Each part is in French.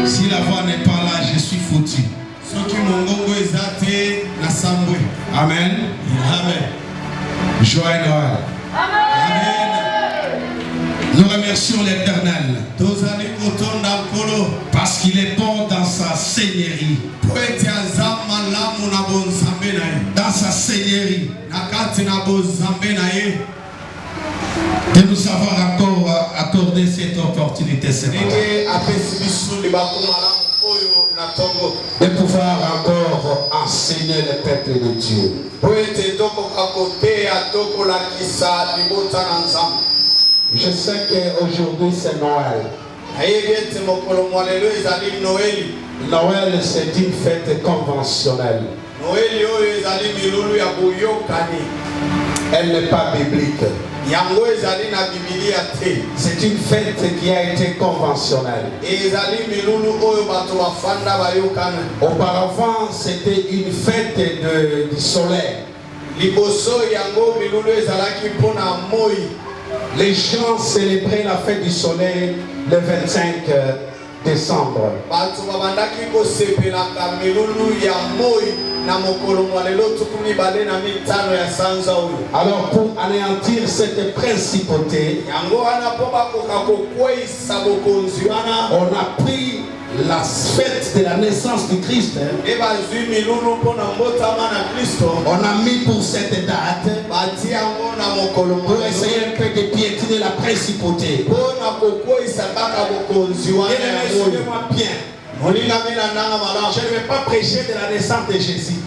Si la voix n'est pas là, je suis foutu. Amen. Amen. Joyeux Noël. Amen. Nous remercions l'Éternel parce qu'il est bon dans sa seigneurie. Dans sa seigneurie. De nous avoir encore accordé cette opportunité de pouvoir encore enseigner le peuple de Dieu. Je sais qu'aujourd'hui c'est Noël. Noël c'est une fête conventionnelle. Elle n'est pas biblique. C'est une fête qui a été conventionnelle. Auparavant, c'était une fête du soleil. Les gens célébraient la fête du soleil le 25 décembre. Alors pour anéantir cette principauté, on a pris la fête de la naissance du Christ. On a mis pour cette date pour essayer un peu de piétiner la principauté. Et suivez-moi bien. Je ne vais pas prêcher de la naissance de Jésus.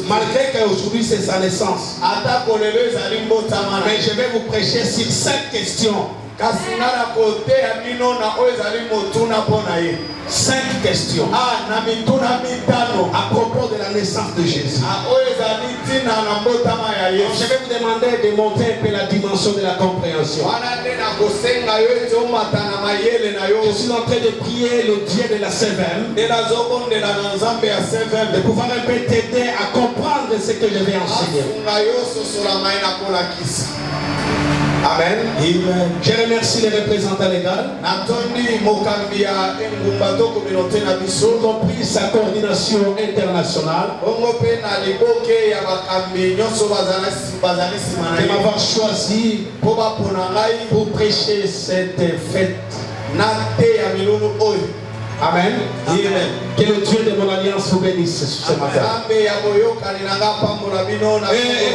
Malgré qu'aujourd'hui c'est sa naissance. Mais je vais vous prêcher sur 5 questions. 5 questions à propos de la naissance de Jésus. Je vais vous demander de monter un peu la dimension de la compréhension. Je suis en train de prier le Dieu de la Sévère de pouvoir un peu t'aider à comprendre ce que je vais enseigner. Amen. Amen. Je remercie les représentants légaux. Nous avons pris sa coordination internationale de m'avoir choisi pour prêcher cette fête. Amen. Amen. Que le Dieu de mon alliance vous bénisse ce matin. Et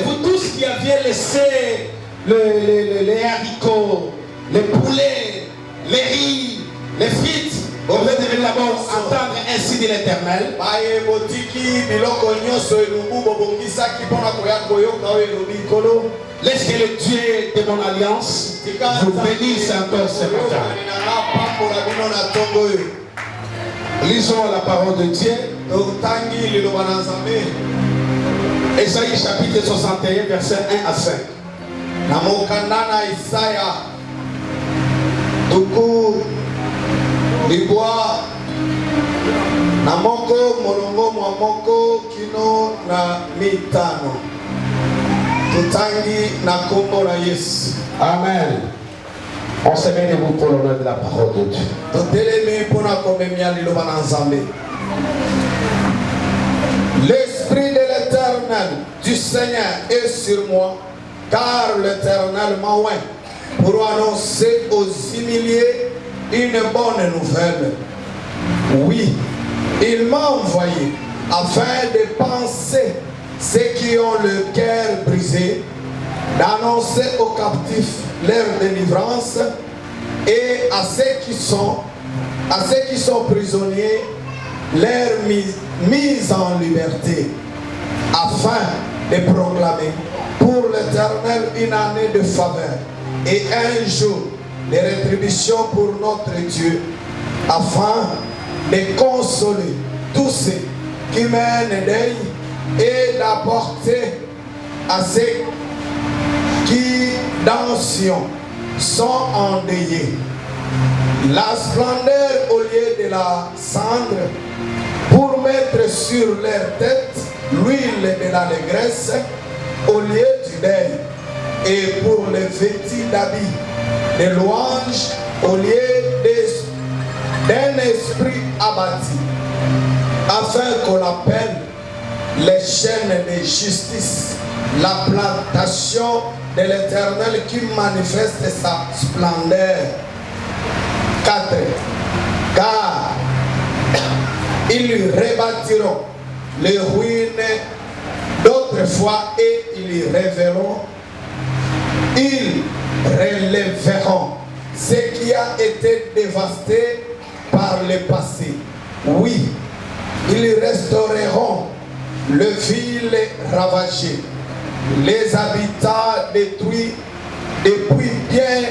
vous tous qui aviez laissé les haricots, les poulets, les riz, les frites, vous devez d'abord entendre ainsi de l'Éternel. Laisse que le Dieu de mon alliance vous bénisse encore ce matin. Lisons la parole de Dieu. Ésaïe chapitre 61, verset 1 à 5. Namokandana Isaya Tuku Libwa Namoko Molongo Mwamoko Kino na Mitano Tutangi na Kombo na Yesu. Amen. On se met debout pour l'honneur de la parole de Dieu. L'Esprit de l'Éternel du Seigneur est sur moi, car l'Éternel m'a oint pour annoncer aux humiliés une bonne nouvelle. Oui, il m'a envoyé afin de panser ceux qui ont le cœur brisé, d'annoncer aux captifs leur délivrance et à ceux qui sont prisonniers leur mise en liberté, afin de proclamer pour l'Éternel une année de faveur et un jour de rétribution pour notre Dieu, afin de consoler tous ceux qui mènent deuil et d'apporter à ceux qui dans Sion sont endeuillés la splendeur au lieu de la cendre, pour mettre sur leur tête l'huile de l'allégresse au lieu du deuil, et pour les vêtir d'habits de louange au lieu d'un esprit abattu, afin qu'on appelle les chaînes de justice, la plantation de l'Éternel qui manifeste sa splendeur. 4. Car ils lui rebâtiront les ruines d'autrefois et ils relèveront ce qui a été dévasté par le passé. Oui, ils restaureront le ville ravagé, les habitants détruits depuis bien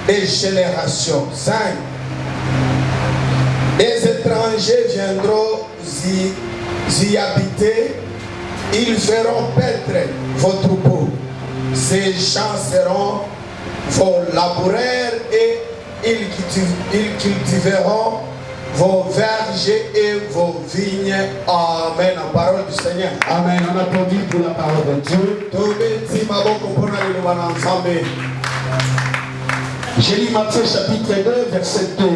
des générations. 5. Des étrangers viendront y habiter, ils feront paître vos troupeaux. Ces gens seront vos laboureurs et ils cultiveront vos vergers et vos vignes. Amen. La parole du Seigneur. Amen. On applaudit pour la parole de Dieu. J'ai lu Matthieu chapitre 2, verset 2.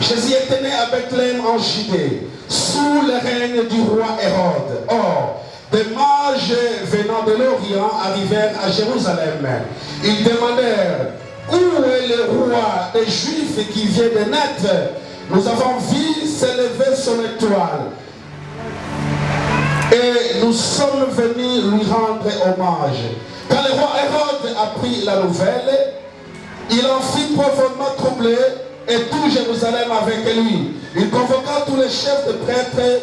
Jésus était né à Bethléem en Judée, sous le règne du roi Hérode. Or, des mages venant de l'Orient arrivèrent à Jérusalem. Ils demandèrent: où est le roi des Juifs qui vient de naître? Nous avons vu s'élever son étoile et nous sommes venus lui rendre hommage. Quand le roi Hérode apprit la nouvelle, il en fut profondément troublé et tout Jérusalem avec lui. Il convoqua tous les chefs de prêtres et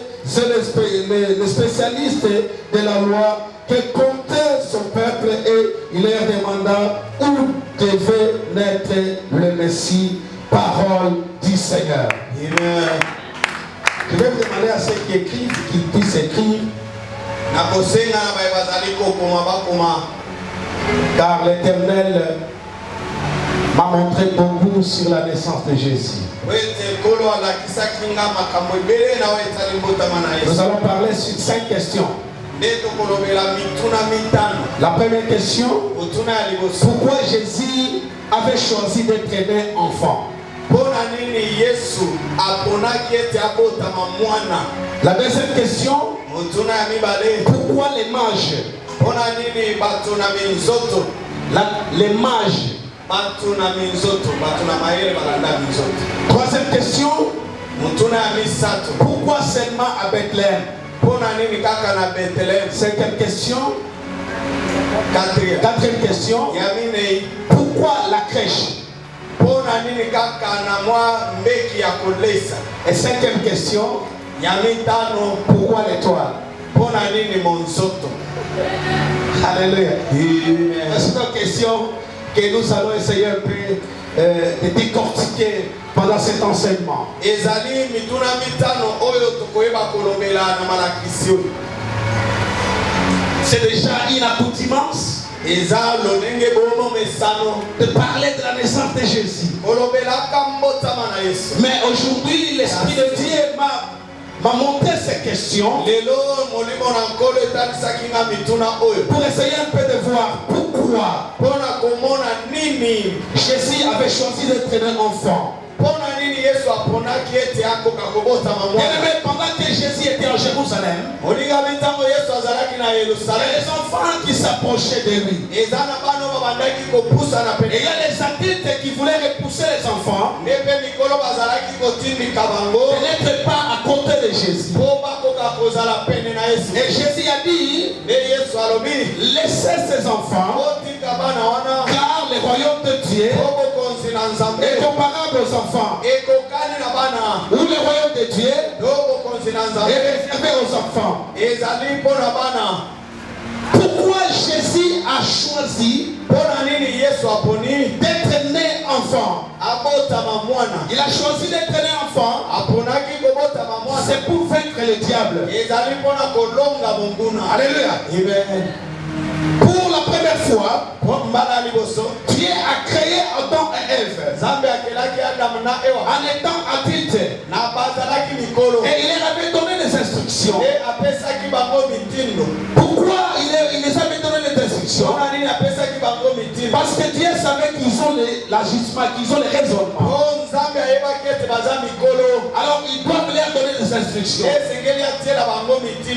les spécialistes de la loi qui comptaient son peuple et il leur demanda où devait naître le Messie. Parole du Seigneur. Amen. Je vais vous demander à ceux qui écrivent qu'ils puissent écrire. Car l'Éternel m'a montré beaucoup sur la naissance de Jésus. Nous allons parler sur 5 questions. La première question: pourquoi Jésus avait choisi d'être né enfant? La deuxième question: pourquoi les mages? Les mages. Troisième question: pourquoi seulement à Bethléem? Cinquième question. Quatrième question: pourquoi la crèche? Et cinquième question: pourquoi l'étoile? Alléluia. C'est une question que nous allons essayer un peu de décortiquer pendant cet enseignement. C'est déjà une accoutumance de parler de la naissance de Jésus. Mais aujourd'hui, l'Esprit de Dieu m'a montré ces questions pour essayer un peu de voir pourquoi Jésus avait choisi d'être un enfant. Bien-aimé, pendant que Jésus était en Jérusalem, il y a les enfants qui s'approchaient de lui. Et il y a les adultes qui voulaient repousser les enfants de n'être pas à côté de Jésus. Et Jésus a dit: laissez ces enfants, car le royaume de Dieu est comparable aux enfants, où le royaume de Dieu est réservé aux enfants. Pourquoi Jésus a choisi d'être né enfant? Il a choisi d'être né enfant, c'est pour vaincre le diable. Alléluia. Pour la première fois, Dieu a créé Adam et Ève en étant adulte. Et il leur avait donné des instructions. Pourquoi il les avait donné des instructions? Dieu savait qu'ils ont l'agissement, qu'ils ont les raisonnements. Alors ils doivent leur donner des instructions.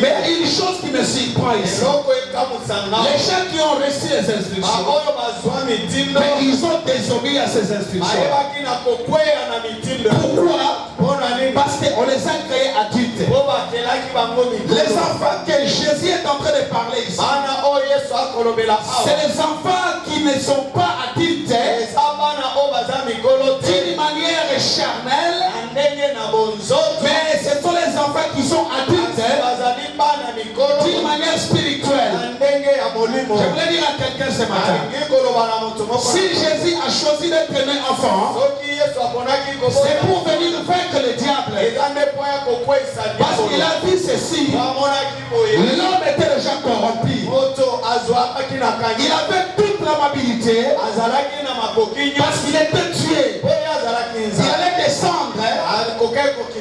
Mais une chose qui me surprend ici, les gens qui ont reçu les instructions, mais ils ont désobéi à ces instructions. Pourquoi? Parce qu'on les a créés adultes. Les enfants que Jésus est en train de parler ici, c'est les enfants qui ne sont pas adultes d'une manière charnelle, mais ce sont les enfants qui sont adultes d'une manière spirituelle. Je voulais dire à quelqu'un ce matin, si Jésus a choisi d'être un enfant, c'est pour venir vaincre le diable. Parce qu'il a dit ceci, l'homme était déjà corrompu. Il avait toute l'amabilité parce qu'il était tué. Il allait descendre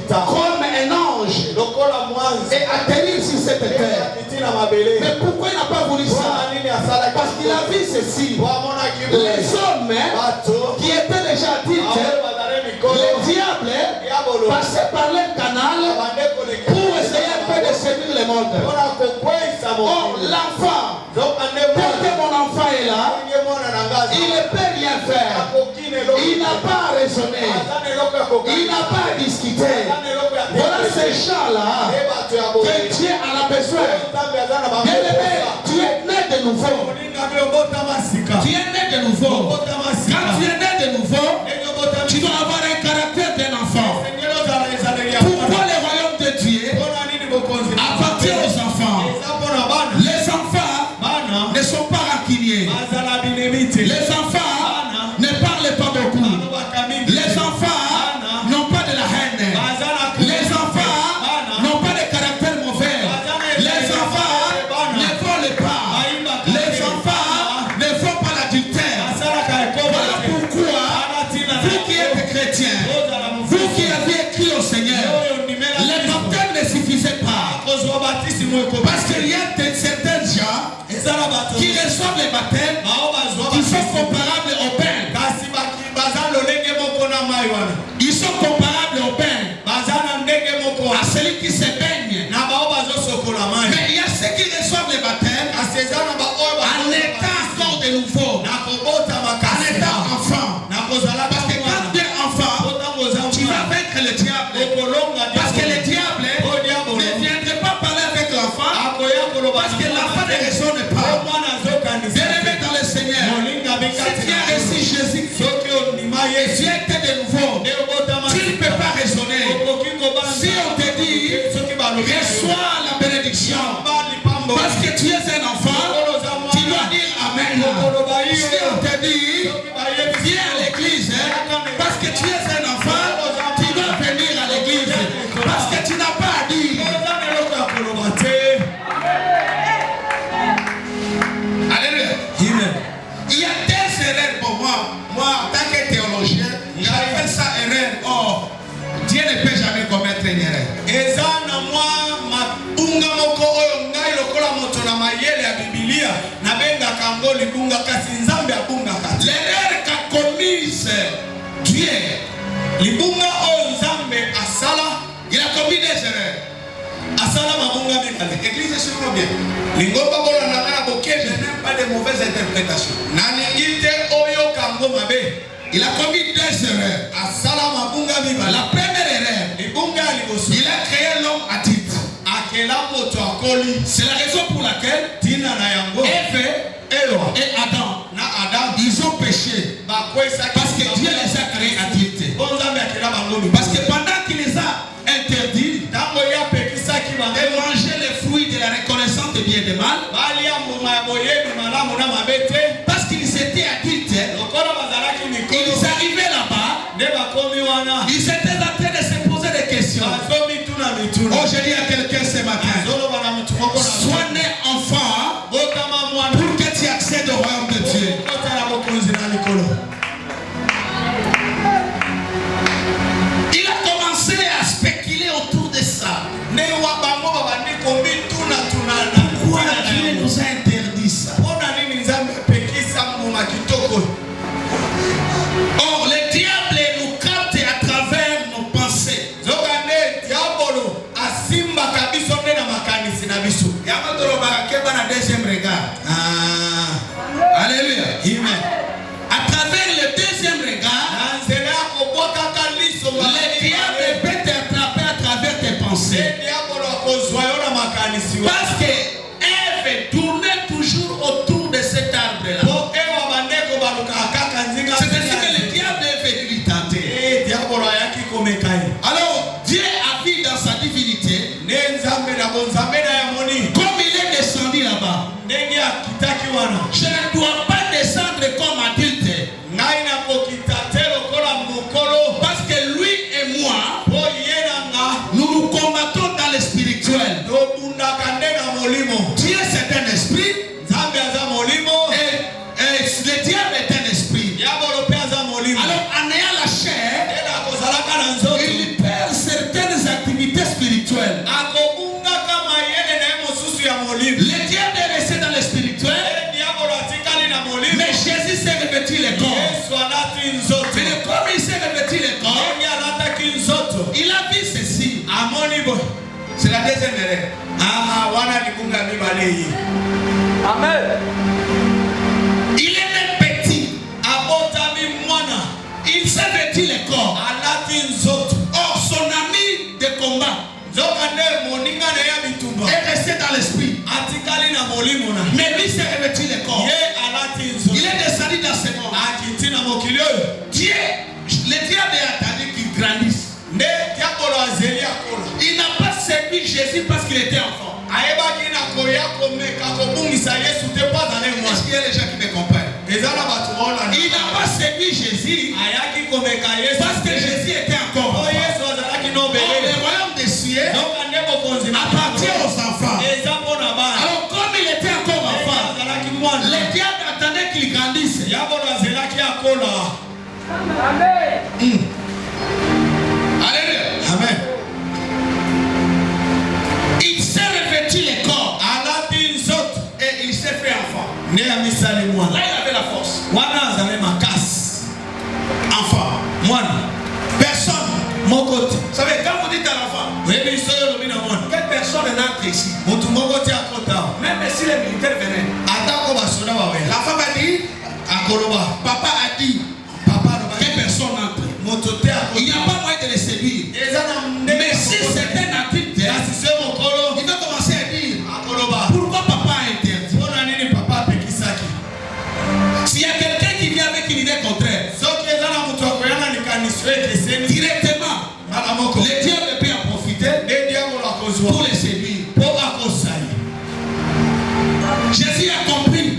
comme un ange et atterrir sur cette terre. Mais pourquoi il n'a pas voulu ça? Parce qu'il a vu ceci. Les hommes qui étaient déjà adultes, le diable passait par le canal pour essayer un peu de séduire le monde. Oh, l'enfant, tel que mon enfant est là, il ne peut rien faire. Il n'a pas à raisonner. Il n'a pas à discuter. Voilà ces gens-là que Dieu en a besoin. Bien-aimé, tu es né de nouveau. Tu es né de nouveau. Quand tu es né de nouveau, tu dois avoir un caractère d'un enfant. Pourquoi le royaume de Dieu appartient aux enfants? Les enfants ne sont pas rancuniers. Les enfants ne parlent pas beaucoup. Les enfants n'ont pas de la haine. Les enfants n'ont pas de caractère mauvais. Les enfants ne volent pas. Les enfants ne font pas l'adultère. Voilà pourquoi, vous qui êtes chrétiens, vous qui avez écrit au Seigneur, les baptêmes ne suffisaient pas. Parce qu'il y a certains gens qui reçoivent les baptêmes qui sont comparables au pain. Ils sont comparables au pain. À celui qui se baigne. Mais il y a ceux qui reçoivent les baptêmes en état encore de nouveau. En état enfant. Parce que quand tu es enfant, tu vas vaincre le diable. Parce que le diable ne viendrait pas parler avec l'enfant. Parce que l'enfant ne raisonne pas. Bien-aimé dans le Seigneur, si tu as reçu Jésus, et tu as été de nouveau, tu ne peux pas raisonner. Si on te dit, reçois la bénédiction, parce que tu es un enfant, tu dois dire Amen. Si on te dit, viens à l'église, parce que tu es un enfant, tu dois venir à l'église, parce que tu n'as pas à dire. Alléluia. Il y a des erreurs pour moi. Moi, en tant que théologien, j'appelle ça erreur. Oh, Dieu ne peut jamais commettre une erreur. L'erreur qu'a commise Dieu, il a commis des erreurs. L'église est sur le bien. Je n'aime pas de mauvaises interprétations. Il a commis deux erreurs. La première erreur, il a créé l'homme à titre. C'est la raison pour laquelle Ève et Adam, ils ont péché. Parce que Dieu les a créés à titre. Parce que pendant qu'il les a interdits de manger les fruits de la reconnaissance de bien et de mal, parce qu'ils étaient adultes, ils arrivaient là-bas, ils étaient en train de se poser des questions. Oh, je dis à quelqu'un ce matin, sois né enfant pour que tu accèdes au royaume de Dieu. Il a commencé à spéculer autour de ça. Pourquoi Dieu nous a interdit ça? Parce que Ève tournait toujours autour de cet arbre-là. C'est ainsi que le diable est venu lui tenter. Alors Dieu a vu dans sa divinité, comme il est descendu là-bas, je ne dois pas descendre comme adulte. Parce que lui et moi, nous nous combattons dans le spirituel. Dieu c'est un esprit. Et le diable est un esprit. Alors en ayant la chair, il perd certaines activités spirituelles. Le diable est resté dans le spirituel, mais Jésus s'est revêtu le corps. Mais comme il s'est revêtu le corps, il a vu ceci. C'est la deuxième règle. Amen. Il est même petit. Il s'est vêtu le corps. Or son ami de combat est resté dans l'esprit. Mais lui s'est revêtu le corps. Il est descendu dans ce monde. Dieu, le diable a attendu qu'il grandisse. Il n'a pas servi Jésus parce qu'il était enfant. Est-ce qu'il y a des gens qui me comprennent? Il n'a pas servi Jésus parce que Jésus était encore enfant. Le royaume des cieux appartient aux enfants. Alors comme il était encore enfant, le diable attendait qu'il grandisse. Alléluia. Amen. Il s'est revêtu le corps et il s'est fait enfant. Là il avait la force. Enfant. Personne. Vous savez, quand vous dites à l'enfant, quelle personne entre ici? Même si les militaires venaient, l'enfant va dire, papa a dit, quelle personne entre? Il n'y a pas moyen de les séduire. Mais si c'est un adulte, il va commencer à dire, pourquoi papa a interdit? S'il y a quelqu'un qui vient avec une idée contraire, directement, le diable peut en profiter pour les séduire. Jésus a compris.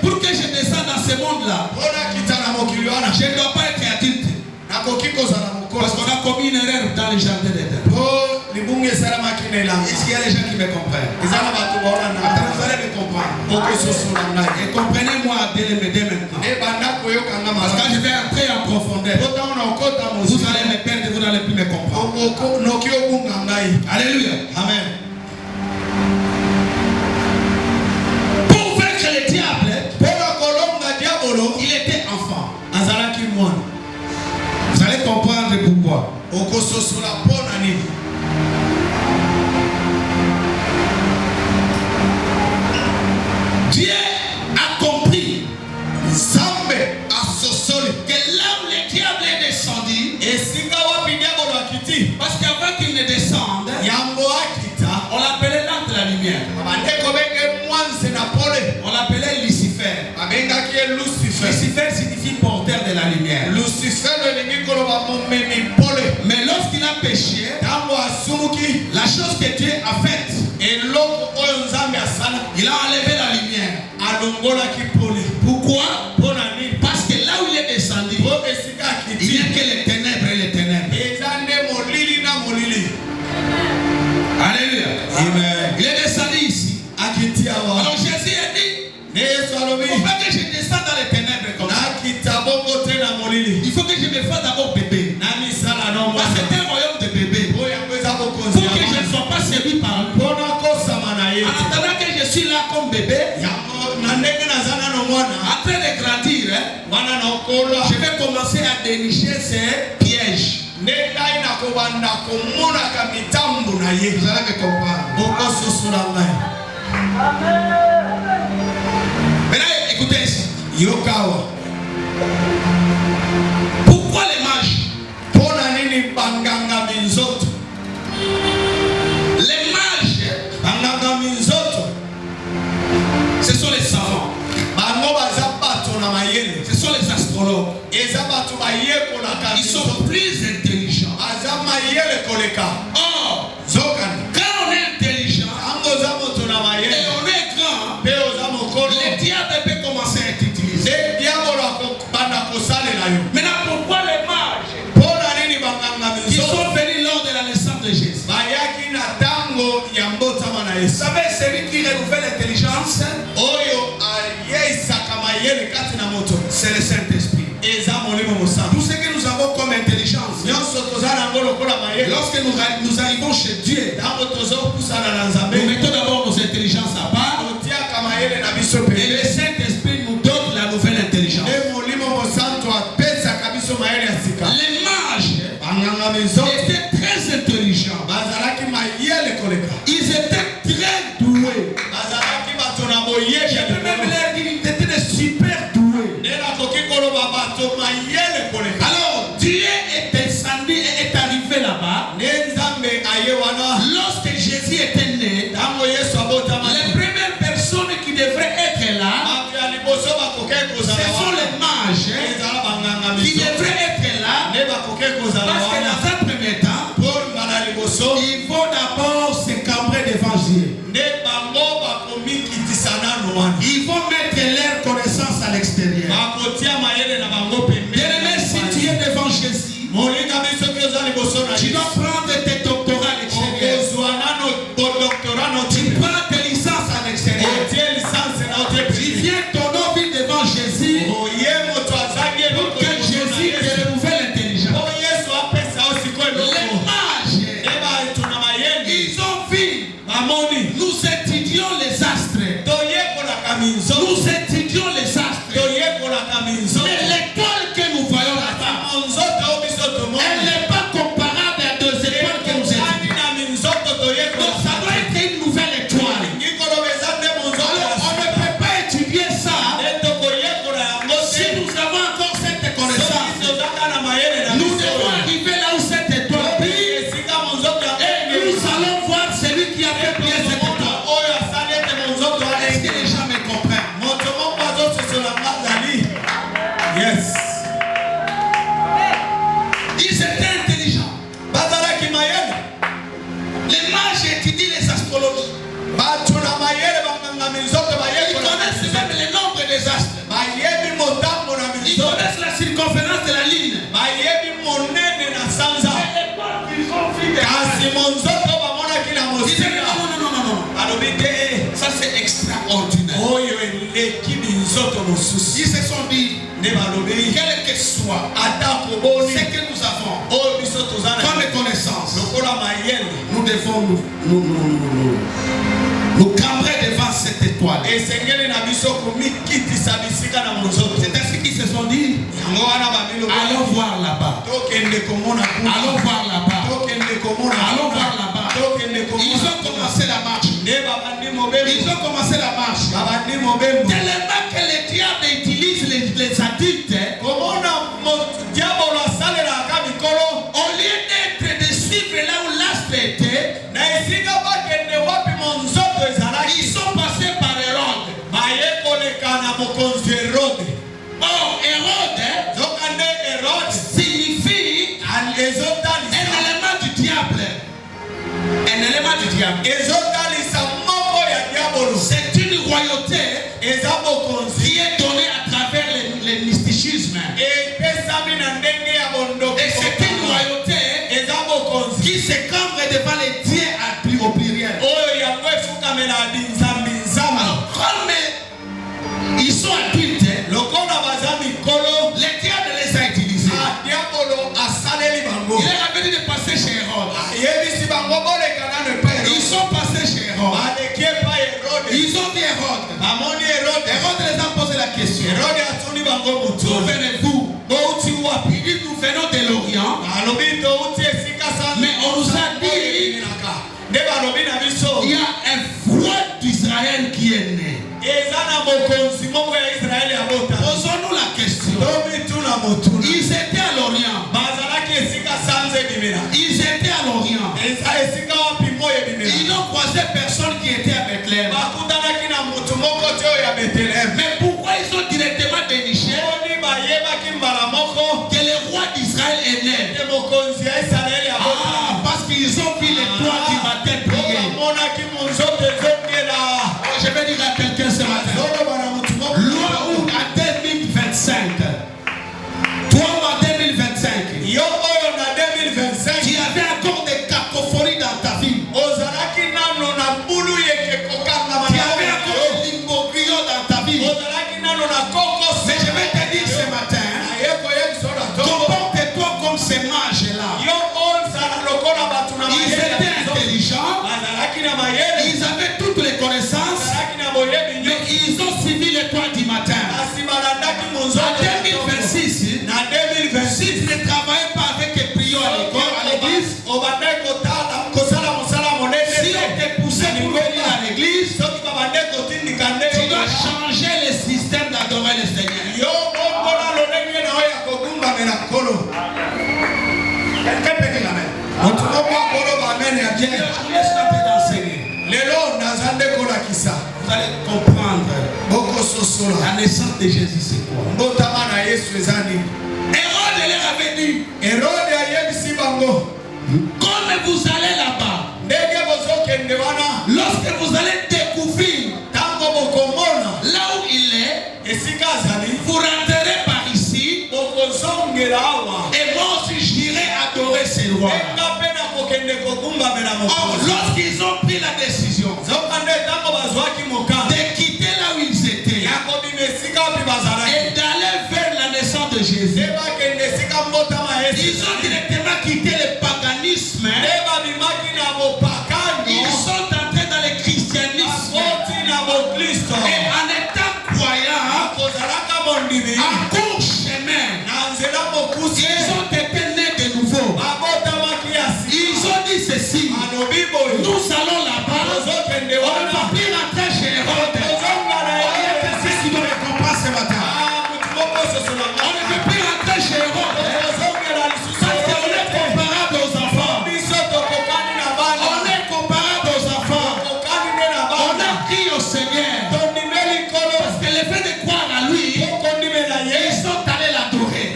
Pour que je descende dans ce monde-là, je ne dois pas être adulte. Parce qu'on a commis une erreur dans les jardins d'Éden. Est-ce qu'il y a des gens qui me comprennent? Vous allez me comprendre. Et comprenez-moi dès maintenant. Parce que quand je vais entrer en profondeur, vous allez me perdre, vous n'allez plus me comprendre. Alléluia. Amen. Pour vaincre le diable, il était enfant. Vous allez comprendre pourquoi. Dieu a compris que là où le diable est descendu, parce qu'avant qu'il ne descende, on l'appelait l'âme de la lumière. On l'appelait Lucifer. Lucifer signifie porteur de la lumière. Mais lorsqu'il a péché, la chose que Dieu a faite, il a enlevé la lumière. Pourquoi? Parce que là où il est descendu, il n'y a que les ténèbres et les ténèbres. Alléluia. Amen. Il est descendu ici. Alors Jésus a dit, il ne faut pas que je descende dans les ténèbres comme ça. Il faut que je me fasse d'abord bébé. Parce que c'est un royaume de bébé. Pour que je ne sois pas servi par lui. En attendant que je suis là comme bébé, en train de grandir, je vais commencer à dénicher ces pièges. Vous allez me comprendre. Maintenant, écoutez ici. Pourquoi les mages? Les mages astrologues. Ils sont plus intelligents. Or, quand on est intelligent et on est grand, le diable peut commencer à être utilisé. Maintenant, pourquoi les mages qui sont venus lors de la naissance de Jésus? Vous savez, celui qui renouvelle l'intelligence, c'est le Saint-Esprit. Tout ce que nous avons comme intelligence, lorsque nous arrivons chez Dieu, nous mettons d'abord nos intelligences à part, et le Saint-Esprit nous donne la nouvelle intelligence. Les mages étaient très intelligents. Ils étaient très doués. Je peux même leur dire qu'ils étaient des super doués. Alors Dieu est descendu et est arrivé là-bas. Lorsque Jésus était né, les premières personnes qui devraient être là, ce sont les mages qui devraient être là. Parce que dans un premier temps, il faut d'abord se cambrer devant Dieu. Ils vont mettre leur connaissance à l'extérieur. Bien-aimé, si tu es devant Jésus, tu dois prendre tes doctorats à l'extérieur. Tu prends tes licences à l'extérieur. Tu viens ton nom vite devant Jésus pour que Jésus te renouvelle l'intelligence. Les mages, ils ont vu. Nous étudions les astres. Nous étudions les astres. Mais l'étoile que nous voyons là-bas, elle n'est pas comparable à deux étoiles que nous étudions. Donc ça doit être une nouvelle étoile. Alors on ne peut pas étudier ça si nous avons encore cette connaissance. Nous devons arriver là où cette étoile brille et nous allons voir celui qui a fait briller cette étoile. Est-ce que les gens me comprennent? Yes. Ils étaient intelligents. Les mages étudient les astrologies. Ils connaissent même le nombre des astres. Ils connaissent la circonférence de la ligne. Ils disent non. Ça c'est extraordinaire. Ils se sont dit, quel que soit ce que nous avons comme connaissance, nous devons nous cambrer devant cette étoile. C'est ainsi qu'ils se sont dit, allons voir là-bas. Allons voir là-bas. Allons voir là-bas. Ils ont commencé la marche. Ils ont commencé la marche. Tellement que le diable utilise les adultes. Au lieu d'être de suivre là où l'astre était, ils sont passés par Hérode. Or, Hérode signifie un élément du diable. Un élément du diable. C'est une royauté qui est donnée à travers le mysticisme. Et c'est une royauté qui se cambre devant les dieux au pluriel. Alors, comme ils sont adultes, le diable les a utilisés. Il est revenu de passer chez Hérode. Ils sont passés chez Hérode. Ils ont dit Hérode. Hérode les a posé la question. D'où venez-vous? Il dit nous venons de l'Orient. Mais on nous a dit il y a un roi d'Israël qui est né. Posons-nous la question. Ils étaient à l'Orient. Ils étaient à l'Orient. Ils n'ont croisé personne qui était à Bethléem. Mais pourquoi ils ont directement déniché que le roi d'Israël est né. Parce qu'ils ont vu les toits du matin briller. Je vais dire à quelqu'un ce matin. Loi ou à 2025. Toi ou à 2025. Tu avais encore des cacophonie dans ta vie. Tu avais encore des limbogrios dans ta vie. Mais je vais te dire ce matin, comporte-toi comme ces mages-là. Ils étaient intelligents, ils avaient toutes les connaissances, mais ils ont suivi l'étoile du matin. En 2026, si tu ne travailles pas avec les prières à l'église, si on t'est poussé pour venir à l'église, tu dois changer le système d'adorer le Seigneur. Quelqu'un peut dire amen. Vous allez comprendre la naissance de Jésus c'est quoi. Hérode leur avait dit, comme vous allez là-bas, lorsque vous allez découvrir là où il est, vous rentrerez par ici, et moi aussi j'irai adorer ces rois. Or, lorsqu'ils ont pris la décision de quitter là où ils étaient et d'aller vers la naissance de Jésus, ils ont directement quitté le paganisme. Ils sont entrés dans le christianisme. Et en étant croyants, en court chemin, ils ont été nés de nouveau. Ils ont dit ceci: nous allons là-bas, on ne va plus rentrer chez Hérode. C'est ce qui doit comprendre ce matin. On ne peut plus rentrer chez Hérode parce qu'on est comparable aux enfants. On est comparable aux enfants. On a crié au Seigneur parce que le fait de croire à lui, ils sont allés l'adorer.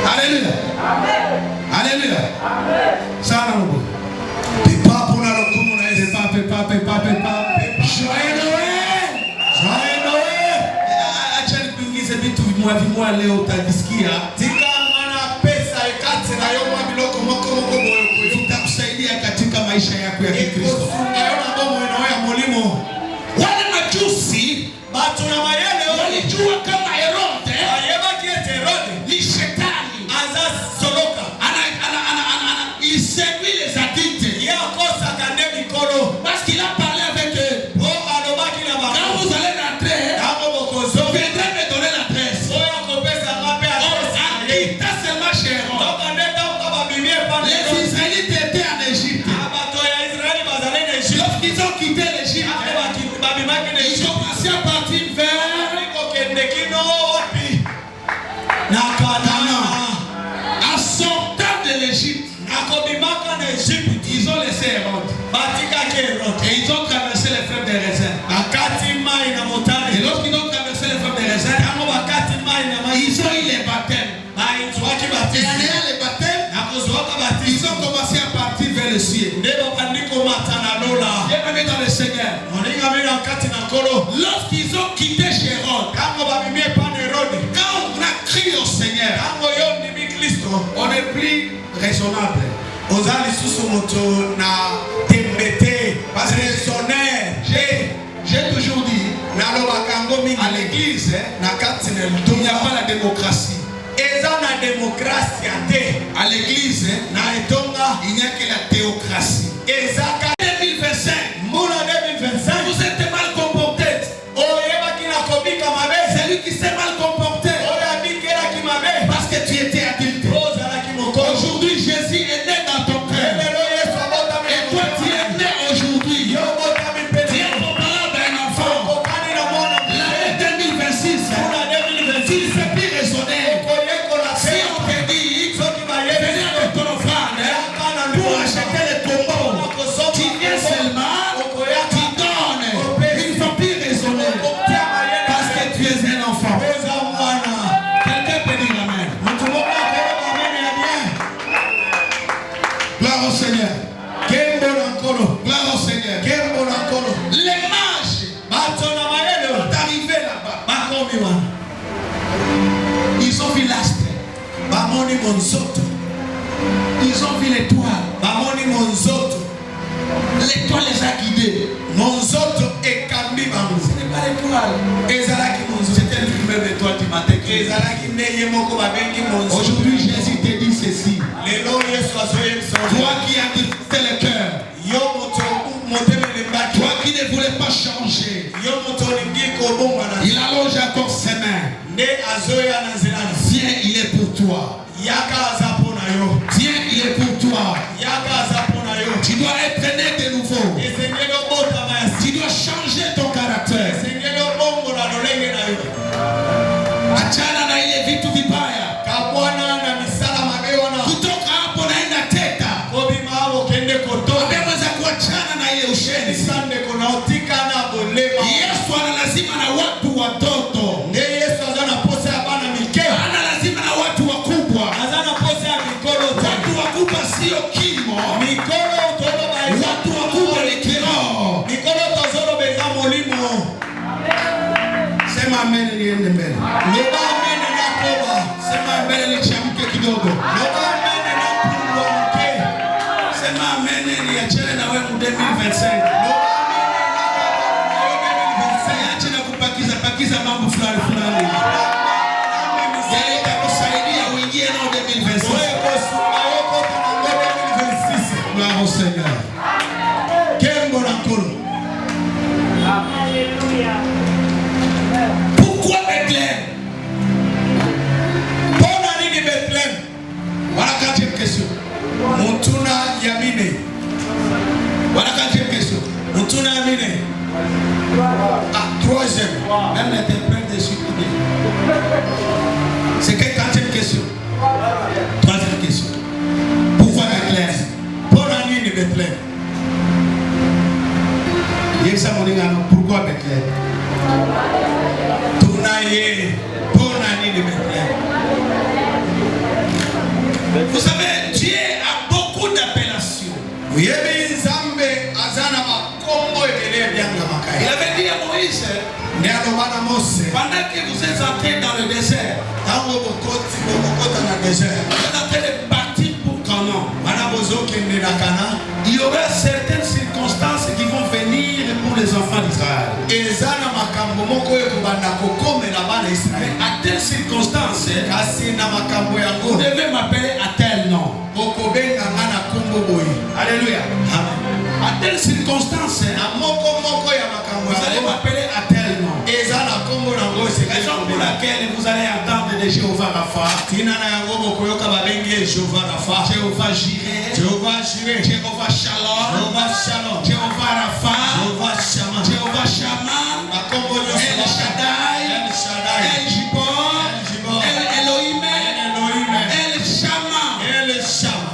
Alléluia. Alléluia. Ça n'a pas. Joyeux Noël. Joyeux Noël. Acha nikuingize vitu vimwa leo utavisikia. Vitakusaidia katika maisha yako ya Kikristo. Wale majusi walijua kama Herode ni shetani. Il séduit les adultes parce qu'il a parlé avec eux. Quand vous allez rentrer, vous viendrez me donner l'adresse. Quitta seulement chez Hérode. Les Israélites étaient en Égypte. Lorsqu'ils ont quitté l'Égypte, ils ont commencé à partir vers en sortant de l'Égypte. Ils ont laissé Hérode. Et ils ont traversé les fleuves des raisins. Et lorsqu'ils ont traversé les fleuves des raisins, ils ont eu les baptêmes. Et en ayant les baptêmes, ils ont commencé à partir vers le ciel. Bienvenue dans le Seigneur. Lorsqu'ils ont quitté chez Hérode, quand on a crié au Seigneur, on est plus raisonnable. J'ai toujours dit à l'église, il n'y a pas la démocratie. À l'église, il n'y a que la théocratie. 2025, vous êtes mal comporté. C'est lui qui s'est mal comporté parce que tu étais adulte. Aujourd'hui, Jésus est né dans ton cœur. Et toi, tu es né aujourd'hui. Tu es comparable à un enfant. L'année 2026, tu ne fais plus raisonner. Si on te dit, venez avec ton offrande pour acheter les tombeaux, tu bamoni monzoto. Ils ont vu l'étoile. Bamoni monzoto. L'étoile les a guidés. Monzoto ekambi bango. Ce n'est pas l'étoile. Ezalaki monzoto. C'était lui-même l'étoile du matin. Ezalaki neye moko babengi monzoto. Aujourd'hui, Jésus te dit ceci. Lelo Yesu azoyebisa. Toi qui as fait le cœur. Yo moto motema lembaki. Toi qui ne voulais pas changer. Yo moto lingi kobonga na. Il allonge encore ses mains. Ne azoya na nzelani. Viens, il est pour toi. Yaka azapo na yo. Viens, il est pour toi. Yaka azapo na yo. Tu dois être né de nouveau. Esengelo bota ma. Tu dois changer ton caractère. Esengelo bongo na lolenge na yo. Achana na ile vitu vibaya. Kabwana na misala mabewa na. Kutoka hapo naenda teta. Kobi maabo kende koto. Ameweza kuachana na ile ushenzi. Sande kona otika na bolema. Yesu ana lazima na watu watoto. Ne Yesu azana posa ya bana mike. Ana lazima na watu wakubwa. Azana posa ya mikolo. Watu wakubwa sio kimo. Mikolo utolo ba. Watu wakubwa ni kiroho. Mikolo tozolo beza molimo. Sema amen niende mbele. Loba amen na koba. Sema amen nichamke kidogo. Loba amen na pulwa mke. Sema amen niachane na wewe mu 2025. Acha na kupakiza pakiza mambo fulani fulani. Yale itakusaidia uingie nao 2026. Gloire au Seigneur. Kembo na kolo. Pourquoi Bethléem? Pona nini Bethlehem? Voilà quatrième question. Mutuna yamine. Voilà quatrième question. Mutuna yamine. Ah, troisième. Même l'interprète de suite. C'est quelle quatrième question? Troisième question. Pourquoi Bethléem? Pona nini Bethlehem? Pourquoi Bethléem? Tunaye. Pona nini Bethlehem? Vous savez, Dieu a beaucoup d'appellations. Uyebi nzambe azana makombo ebele byanga Il makai. avait dit à Moïse, Ne alobana Mose. pendant que vous êtes entrés dans le désert, Tango bokota na désert. vous êtes en train de partir pour Canaan. Bana bozokende na Kana. Il y aura certaines circonstances qui vont venir pour les enfants d'Israël. Ezana makambo moko ekobanda kokomela bana Mais Israël. à telle circonstance, Kasi na makambo vous yango devez m'appeler à tel nom. bokobenga nga na kombo boye. Alléluia. Amen. À telle circonstance, Na moko moko ya makambo vous allez yango m'appeler à tel nom. eza na kombo nango Raison pour laquelle vous allez entendre de Jéhovah Rapha, tina na yango bokoyoka babengi Jehova Rafa, Jéhovah Jireh, Jehova Jireh, Jéhovah Shalom, Jehova Shalom, Jéhovah Rapha, Jehova Shama, Jéhovah Shammah, makombo El nyonso Shaddai, El Shaddai, El Gibor, El Gibor, El Elohim, Elohim, El Shammah. El Shama.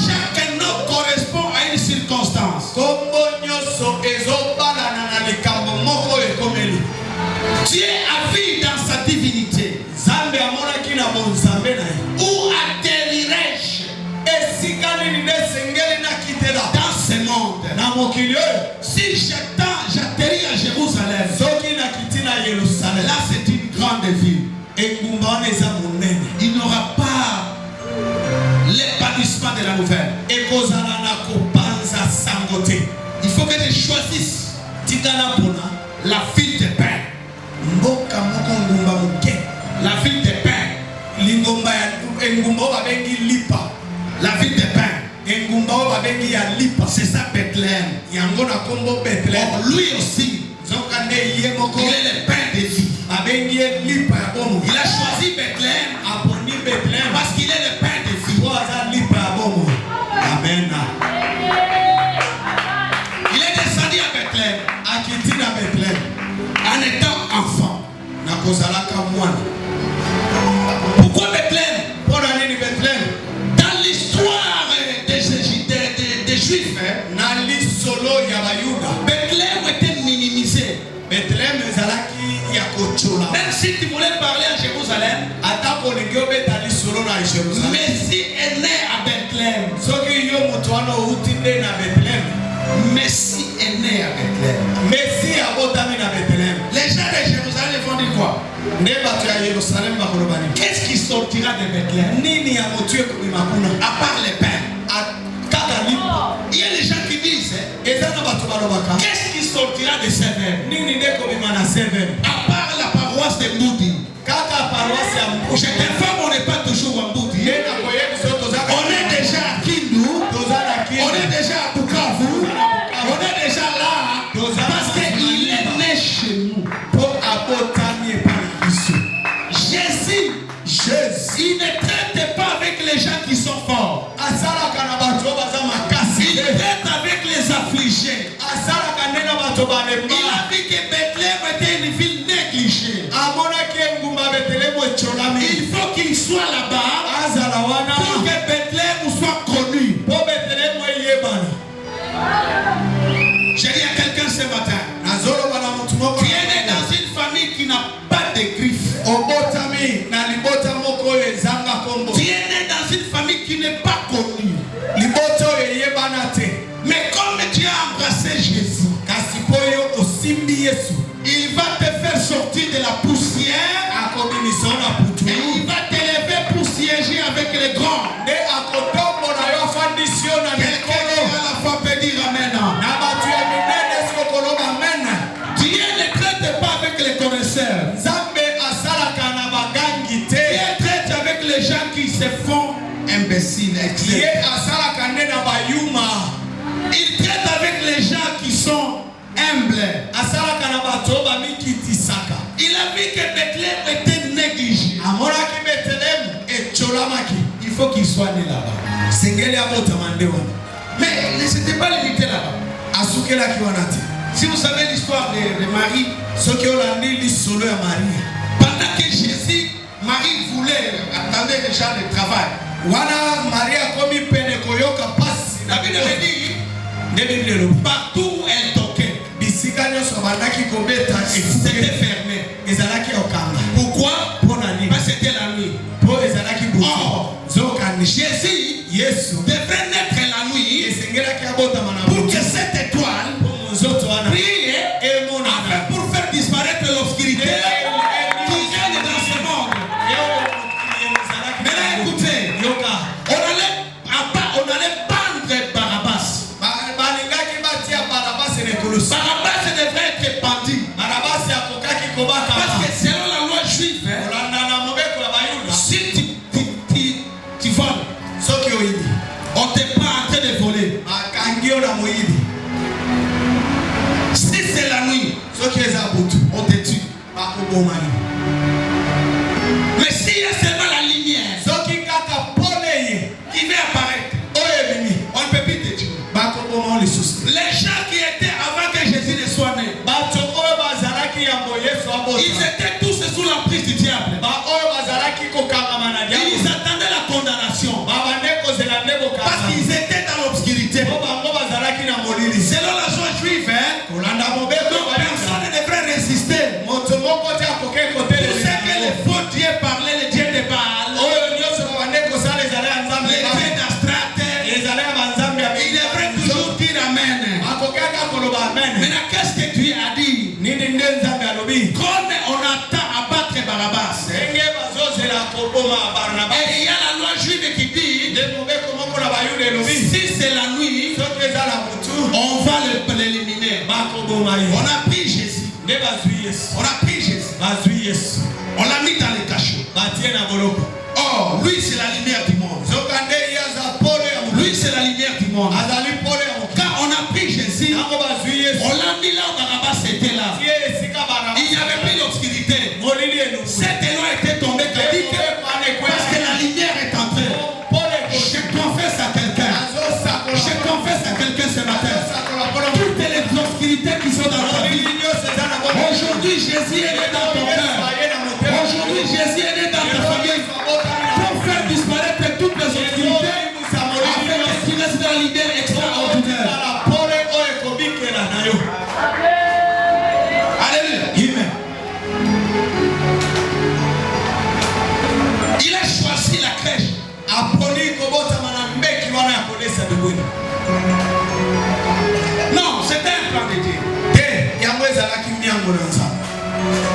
Chaque nom correspond à une circonstance. Kombo nyonso ezobalana na likambo moko ekomeli. Dieu a vu dans sa divinité. Zambe amonaki na bonzambe na ye. Où atterrirai-je Esika nini ndesengeli nakitela dans ce monde? na mokili oyo. Si j'atterris à Jérusalem, Soki nakiti na Yerusalem, là c'est une grande ville. engumba wana eza monene. Il n'aura pas l'épanouissement de la nouvelle. Ekozala na kopanza sango te. Il faut que je choisisse Tikala mpona la ville de pain. mboka moko ngumba moke. La ville de pain. Lingomba ya engumba oyo babengi lipa. La ville de pain. Engumba oyo babengi ya lipa. C'est ça Bethléem. Yango na kombo Bethlehem. Or, lui aussi, Nzoka nde ye moko il est le pain de vie. babengi ye lipa ya bomo. Il a choisi Bethléem Aponi Bethlehem parce qu'il est le pain de vie. po aza lipa ya bomo. Amen. Il est descendu à Bethléem Akiti na Bethlehem en étant enfant. na kozalaka mwana. Pourquoi Bethléem? Mpona nini Bethlehem? Dans l'histoire des Juifs, Na lisolo ya Bayuda. Bethléem était minimisé. Bethlehem ezalaki ya kochola. Même si tu voulais parler à Jérusalem, Ata kolingi obeta lisolo na Jerusalem. Messie est né à Bethléem. Soki yo moto wana outi nde na Bethlehem. Messie est né à Bethléem. Messi abotami na Bethlehem. Les gens de Jérusalem vont dire quoi? Nde bato ya Yerusalem bakoloba nini? Qu'est-ce qui sortira de de Bethléem? À part les pains. Il y a des gens qui disent, qu'est-ce qui sortira de Sévère? À part la paroisse de Moudi. Je t'informe, on n'est pas toujours en Moudi. On est déjà à Kindu, on est déjà à Bukavu, on est déjà là, parce qu'il est né chez nous. Jésus, il ne traite pas avec les gens qui sont forts. Il traite avec les affligés. Il a dit que Bethléem était une ville négligée. Il faut qu'il soit là-bas pour que Bethléem soit connu. J'ai dit à quelqu'un ce matin, tu es né dans une famille qui n'a pas de griffes. Tu es né dans une famille qui n'est pas connue. Mais comme tu as embrassé Jésus, il va te faire sortir de la poussière et il va t'élever pour siéger avec les grands. Quelqu'un à la fois peut dire Amen. Dieu ne traite pas avec les connaisseurs. Dieu traite avec les gens qui se font imbéciles. Il traite avec les gens qui sont humbles. Il a vu que Bethléem était négligé. Il faut qu'il soit né là-bas. Mais ne s'était pas limité là-bas. Si vous savez l'histoire de Marie, pendant que Jésus, Marie attendait déjà le travail. La Bible dit, partout où elle toquait, c'était fermé. Pourquoi? Parce que c'était la nuit. Or, Jésus devrait naître la nuit pour que cette étoile brille afin pour faire disparaître l'obscurité qui règne dans ce monde. Maintenant écoutez, on allait pendre Barabbas. Barabbas devrait être pendu. Parce que selon la loi juive, si tu voles, on te prend en train de voler. Si c'est la nuit, on te tue. Mais s'il y a seulement la lumière qui va apparaître, on ne peut plus te tuer. Les gens qui étaient avant que Jésus ne soit né, ils étaient tous sous l'emprise du diable. Ils attendaient la condamnation parce qu'ils étaient dans l'obscurité. Selon la loi juive, personne ne devrait résister. Tout ce que les faux dieux parlaient, les dieux de Baal, les dieux d'Astrate, ils devraient toujours dire Amen. Maintenant, qu'est-ce que Dieu a dit? Comme on attend à battre Barabbas, et il y a la loi juive qui dit, si c'est la nuit, on va l'éliminer. On a pris Jésus. On a pris Jésus. On l'a mis dans les cachots. Oh, lui c'est la lumière du monde. Lui c'est la lumière du monde. Quand on a pris Jésus, on l'a mis là où Barabbas était là. Il n'y avait plus d'obscurité. Cette loi était tombée parce que la lumière est entrée. Je confesse à quelqu'un. Je confesse à quelqu'un ce matin. Toutes les obscurités qui sont dans ta vie. Aujourd'hui Jésus est né dans ton cœur. Aujourd'hui Jésus est né dans ta famille. Pour faire disparaître toutes les obscurités. Afin que tu restes dans la lumière extraordinaire. Alléluia. Il a choisi la crèche. Non, c'était un plan de Dieu.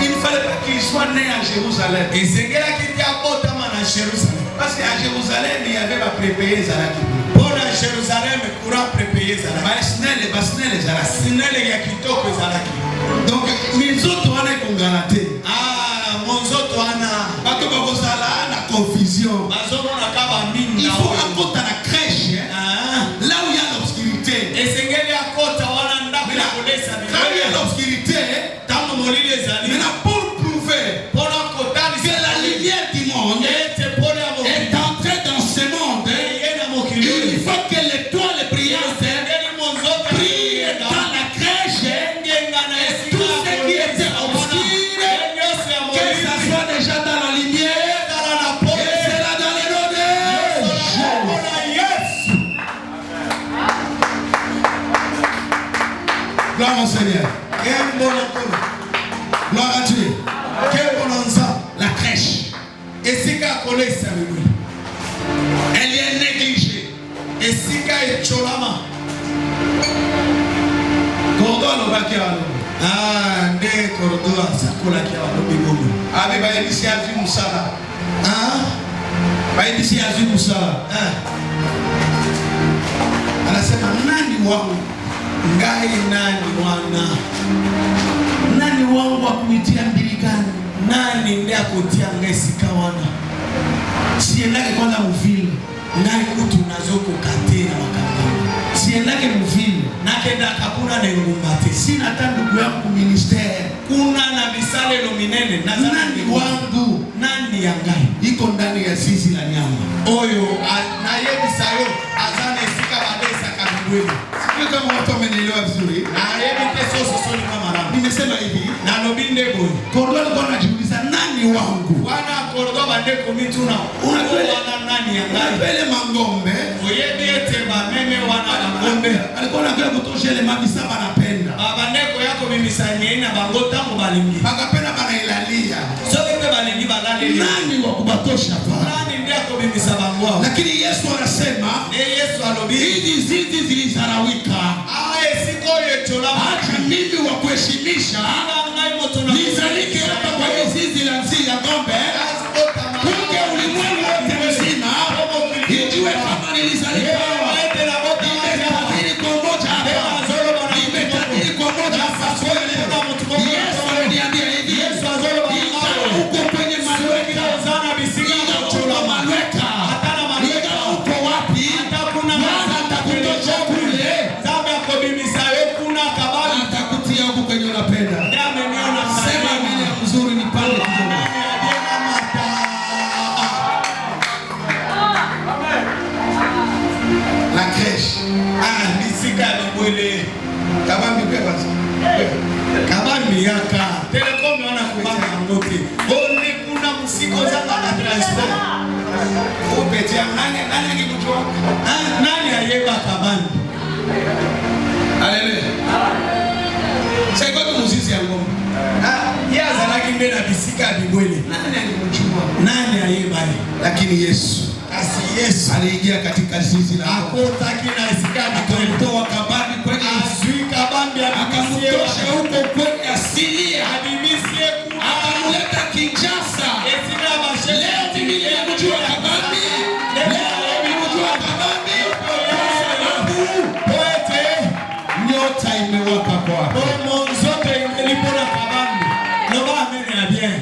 Il ne fallait pas qu'il soit né à Jérusalem. parce qu'à Jérusalem, il y avait ma prépayé Zalaki. Pour la Jérusalem, courant prépayé Zalaki. Basnel Zalaki. Sinele ya kitoko Zalaki. Donc, les autres on est congalatés. Ah, mon autre ana. Parce que vous avez la confusion. Il faut apporter à la crèche, là où il y a l'obscurité. Et c'est qu'il y a côté quand il y a l'obscurité, maintenant pour prouver que la lumière du monde est entrée dans ce monde, il faut que l'étoile brillante brille dans la crèche et tout ce qui était obscur, que ça soit déjà dans la lumière, et c'est là dans les noms de Jésus. Gloire au Seigneur. Gloire à Dieu. La crèche. Elle est négligée. Cordon lobaki alo. Ah, ne cordoa sakola kia walobi bobo. Abi ba ebisi azu musala. Ba ebisi azu musala. Anasema nani wangu? Ngai nani wana? Nani wangu wa kunitia mbilikani? Nani ndiye akutia ngesika wana? Siendake kwanza mvile. Ngai kutu nazoko katena wakati. Siendake mvile. Nakenda kapuna na ngumbate. Sina hata ndugu yangu ministere. Kuna na misale nominene. Nani wangu? Nani ya ngai? Iko ndani ya zizi la nyama. Oyo na yebisayo azane sika badesa kabibwele. Sio kama watu wamenielewa vizuri. Na yebi keso sosoni mama ramu. Nimesema hivi. Na lobinde boy. Kordo alikuwa anajiuliza nani wangu? Wana kordo bande komituna. Wana nani ya ngai? Unapele mangombe. Oyebi ete ba meme wana ngombe. Alikuwa anakuja kutosha ile mabisa banapenda. Baba ndeko yako mimisanye na bango tango balingi. Bakapenda banailalia. So bibe balingi balale. Nani wa kubatosha pa? Nani ndeko mimisa bango? Lakini Yesu anasema, Yesu alobi. Hizi zizi zilizarawika. Siko yechola. Acha mimi wa kuheshimisha. Nizalike hapa kwa zizi la nzi ya ng'ombe. Kunge ulimwengu wote mzima. Ijue kama nilizalika hawa. Nimetabiri kwa moja hapa. Nimetabiri kwa moja hapa. Yesu aliniambia hivi. Ingawa uko kwenye malweka. Ingawa uko malweka. Ingawa uko wapi. Bwana atakutosha kule. Atakutia huku kwenye unapenda. Sema amini ya mzuri ni pale kidogo. La crèche. Nisika libwele. Kabambi kwa basi. Kabambi yaka. Telekom wana kubanga ngote. Bonde kuna msiko zanga na transport. Upetia nani angekujua? Nani ayeba kabambi? Haleluya. Sasa kwa muziki ya ngoma. Yaza lakini na bisika libwele. Nani angekujua? Nani ayeba? Lakini Yesu. Asi Yesu aliingia katika zizi la akota kina isikadi akamtoa kabambi kwenye azui kabambi akamtosha huko kwenye asilia adimisie kuna akamleta Kinshasa. esina mashele Leo mimi nimejua kabambi. Leo nimejua kabambi. Sababu poete nyota imewaka kwako. Bomo zote ilipona kabambi. Loba amene na bien.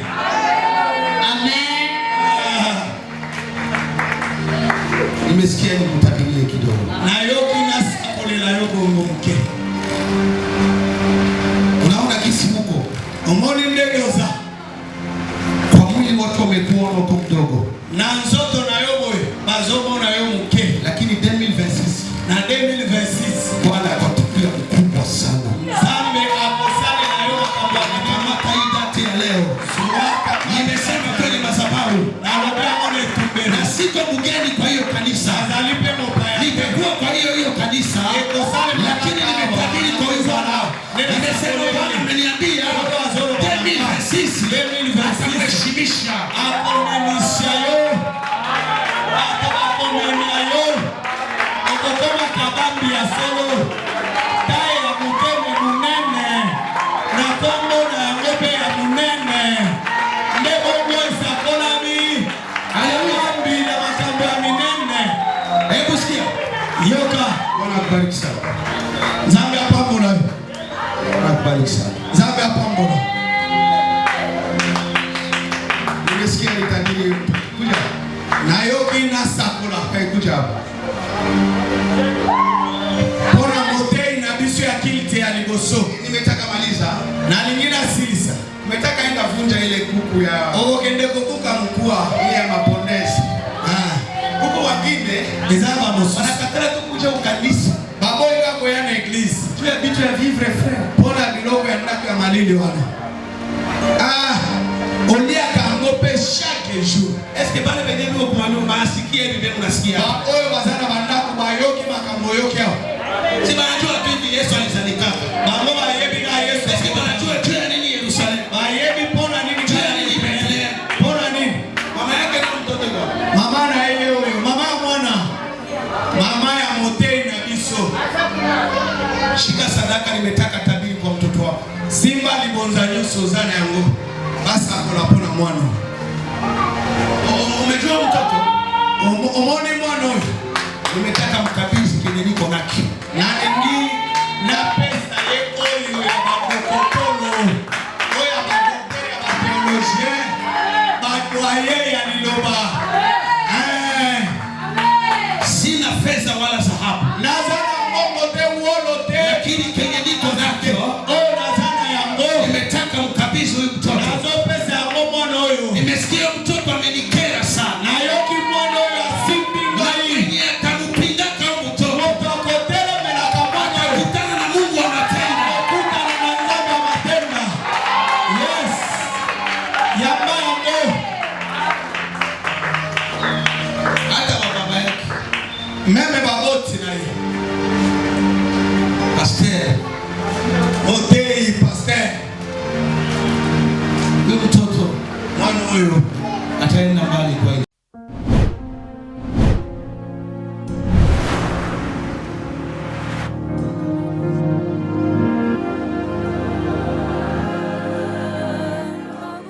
Nimesikia nikutabirie kidogo. Na yoki nasipolela yoko ngomke. Unaona kisi huko. Umoni ndegoza. Kwa mwili watu wamekuona uko mdogo. Na nzoto na yobo bazomo na yo mke. Lakini 2026 na 2026 Bwana atatupia mkubwa sana. Zambe aposale na yo akabwana kama kaidati ya leo. Nimesema kwenye madhabahu. Na robea mone tumbe. Na siko mgeni kwa hiyo kanisa. Azalipe mopaya. Nimekuwa kwa hiyo kanisa. Lakini nimetabiri kwa hiyo nao. Nimesema Bwana ameniambia 2026 atakuheshimisha. Akonisha yo. akubariki sana. Nzambe apambola. Akubariki sana. Nzambe apambola. Nimesikia nitajiri kuja. Na yoki na sakola. Kuja hapa. Pona motei na biso ya kilite ya liboso. Nimetaka maliza. Na lingine asilisa. Nimetaka enda vunja ile kuku ya Kende kukuka mkua. ile ya mapondezi. Kuku wengine Ezaba mosu. wanakatala tu kuja ukanisa. Baboya kwa yana eglise. Tu ya bitu ya vivre frère. Pona biloko ya ndaka ya malili wana. Olia kangope chaque jour. Est-ce que bale venye ndio kwa nini maasikia hivi vile unasikia? Baoyo bazana bandako bayoki makambo yoki hao. Si banajua tu hivi Yesu alizalika. Babo bayebi na Yesu. Est-ce que banajua tu ya nini Yerusalemu? Bayebi pona nini Tu ya nini Bethlehem? Pona nini? Mama yake na mtoto gani? Mama na yeye huyo. Mama ya mwana. Mama ya motei na biso. Shika sadaka, nimetaka tabiri kwa mtoto wako. Simba libonza nyuso zana yango. Basa akola pona mwana. Umejua mtoto? Omoni mwana huyo. Nimetaka mkabidhi kenye niko naki. Na ndi na pesa ye oyo ya bakokotolo. Oya bakokotolo ya bateologien. Badoye ya liloba. Sina fedha wala dhahabu. Nazana mongo te uolo te. Lakini kenye niko nakyo, Nazana yango. nimetaka mkabidhi huyu mtoto. Nazo pesa yango mwana huyo. Nimesikia mtoto amenikera sana. Na yoki mwana huyo asimbi ngai. Mwenye atamupinda kama mtoto. Motokotelo melaka mwana. Atakutana na Mungu anatenda. Kutana na Nzambe amatenda. Yes. Yamba yango. Hata wa baba yake. Meme baboti na ye. Pasteur, Motei pasteur. huyu mtoto Mwana huyo. ataenda mbali kwa